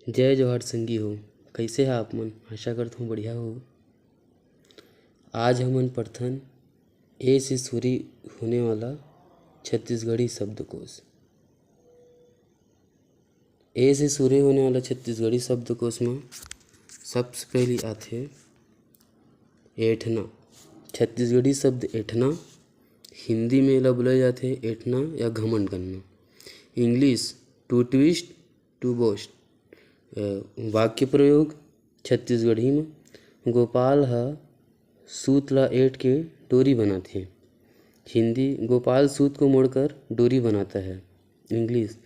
जय जोहार संगी हो। कैसे है आप मन? आशा करता हूँ बढ़िया हो। आज हमन पढ़थन ए से शुरू होने वाला छत्तीसगढ़ी शब्दकोश। ए से शुरू होने वाला छत्तीसगढ़ी शब्दकोश में सबसे पहले आथे एठना। छत्तीसगढ़ी शब्द एठना हिंदी में एला बोला जाथे एठना या घमंड करना। English to twist to boast. वाक्य प्रयोग छत्तीसगढ़ी में गोपाल ह सूत ला ऐंठ के डोरी बनाथे। हिंदी गोपाल सूत को मोड़कर डोरी बनाता है। इंग्लिश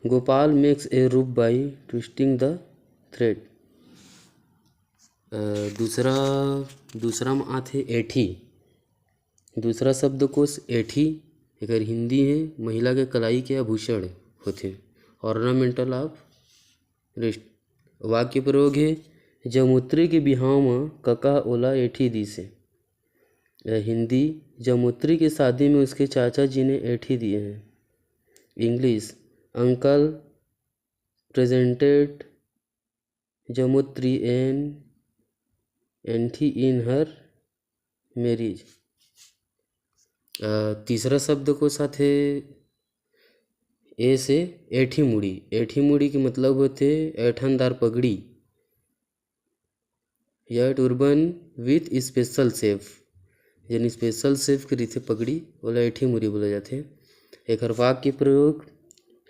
गोपाल मेक्स ए रूप बाई ट्विस्टिंग द थ्रेड। दूसरा में आथे ऐठी। दूसरा शब्दकोश ऐठी एकर हिंदी है महिला के कलाई के आभूषण होथे, ऑर्नामेंटल ऑफ रिस्ट। वाक्य प्रयोग है जमुत्री के बिहाव में कका ओला ऐठी दिसे। हिंदी जमुत्री की शादी में उसके चाचा जी ने ऐठी दिए हैं। इंग्लिश अंकल प्रेजेंटेड जमुत्री एन एंठी इन हर मैरिज। तीसरा शब्द को साथ है ए से ऐठी मुड़ी। ऐठी मुड़ी के मतलब होते ऐठनदार पगड़ी या टर्बन विथ स्पेशल सेफ। यानी स्पेशल सेफ के रीते पगड़ी ओला ऐठी मुड़ी बोला जाथे। एकर वाक्य प्रयोग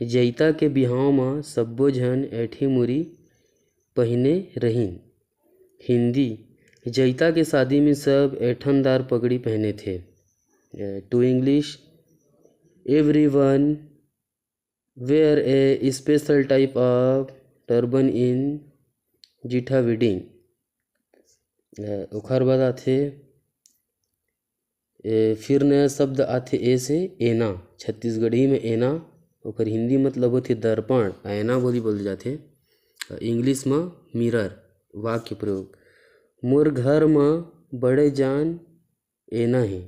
जइता के बिहाव में सब्बो झन ऐठी मुड़ी पहिने रहिन। हिंदी जइता के शादी में सब ऐठनदार पगड़ी पहने थे। To English everyone wear a special type of turban in जीठा वेडिंग। ओखर बाद आथे फिर नया शब्द आथे ए से एना। छत्तीसगढ़ी में एना ओकर हिंदी मतलब होथे दर्पण, आयना बोले जाथे। इंग्लिश में मिरर। वाक्य प्रयोग मोर घर में बड़े जान एना है।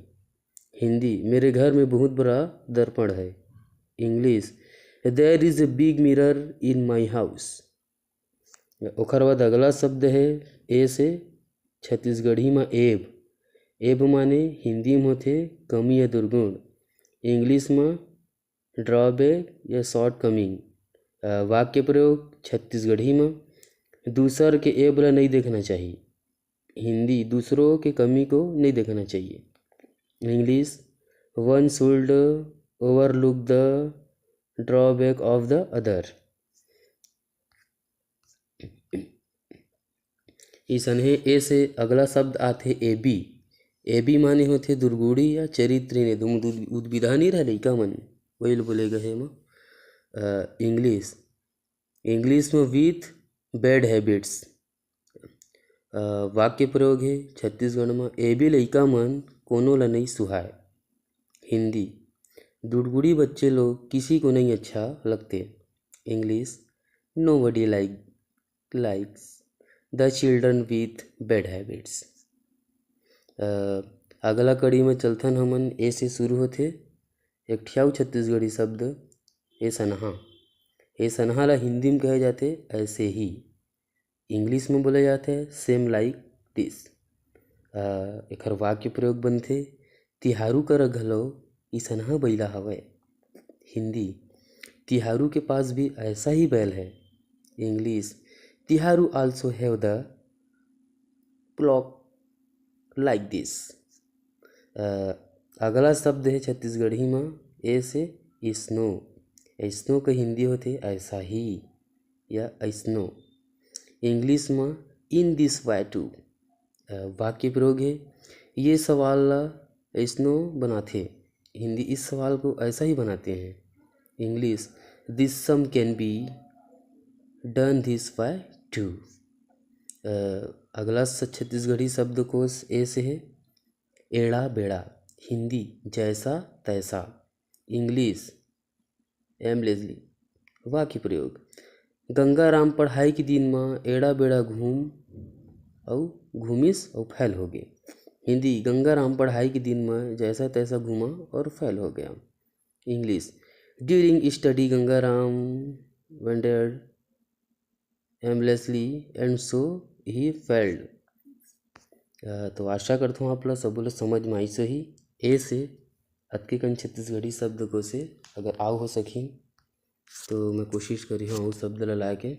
हिंदी मेरे घर में बहुत बड़ा दर्पण है। English there is a big mirror in my house. ओखर बाद अगला शब्द है ए से छत्तीसगढ़ी में एब। एब माने हिंदी में होथे कमी या दुर्गुण। इंग्लिश में ड्रॉबैक या शॉर्ट कमिंग। वाक्य प्रयोग छत्तीसगढ़ी में दूसर के एब ला नहीं देखना चाहिए। हिंदी दूसरों के कमी को नहीं देखना चाहिए। English one should overlook the drawback of the other. ईसन है ए से अगला शब्द आथे एबी। एबी माने होथे दुर्गुड़ी या चरित्र ने उद्विधा नहीं रहा लइका मन वही बोले गए म। इंग्लिश में विथ बैड हैबिट्स। वाक्य प्रयोग है छत्तीसगढ़ में एबी लइका मन कोनो ला नहीं सुहाए। हिंदी दुर्गुड़ी बच्चे लोग किसी को नहीं अच्छा लगते। English nobody likes the children with bad habits. अगला कड़ी में चलथन हमन ए से शुरू होथे एक ठियाऊ छत्तीसगढ़ी शब्द ए सनहा। ए सनहा ला हिंदी में कहे जाते ऐसे ही। इंग्लिश में बोले जाते सेम लाइक दिस। एकर वाक्य प्रयोग बनथे तिहारू कर घलो ई सनहा बैला हवय। हिंदी तिहारू के पास भी ऐसा ही बैल है। इंग्लिश तिहारू also have the plough like this. अगला शब्द है छत्तीसगढ़ी में ए से स्नो। स्नो का हिंदी होते ऐसा ही या ऐसनो। इंग्लिश में इन दिस वे टू। वाक्य प्रयोग है ये सवाल ला ऐसनो बनाथे। हिंदी इस सवाल को ऐसा ही बनाते हैं। English this sum can be done this way too. अगला छत्तीसगढ़ी शब्दकोश ए से है एड़ा बेड़ा। हिंदी जैसा तैसा। English aimlessly. वाक्य प्रयोग गंगा राम पढ़ाई के दिन में एड़ा बेड़ा घूमिस और फैल हो गए। हिंदी गंगा राम पढ़ाई के दिन में जैसा तैसा घूमा और फैल हो गया। English during study Ganga Ram wandered aimlessly and so he failed. तो आशा करता हूँ आप लोग सब लोग समझ में आई सही। ए से अतके कन छत्तीसगढ़ी शब्द को से अगर आओ हो सकी तो मैं कोशिश करी हूँ शब्द ला के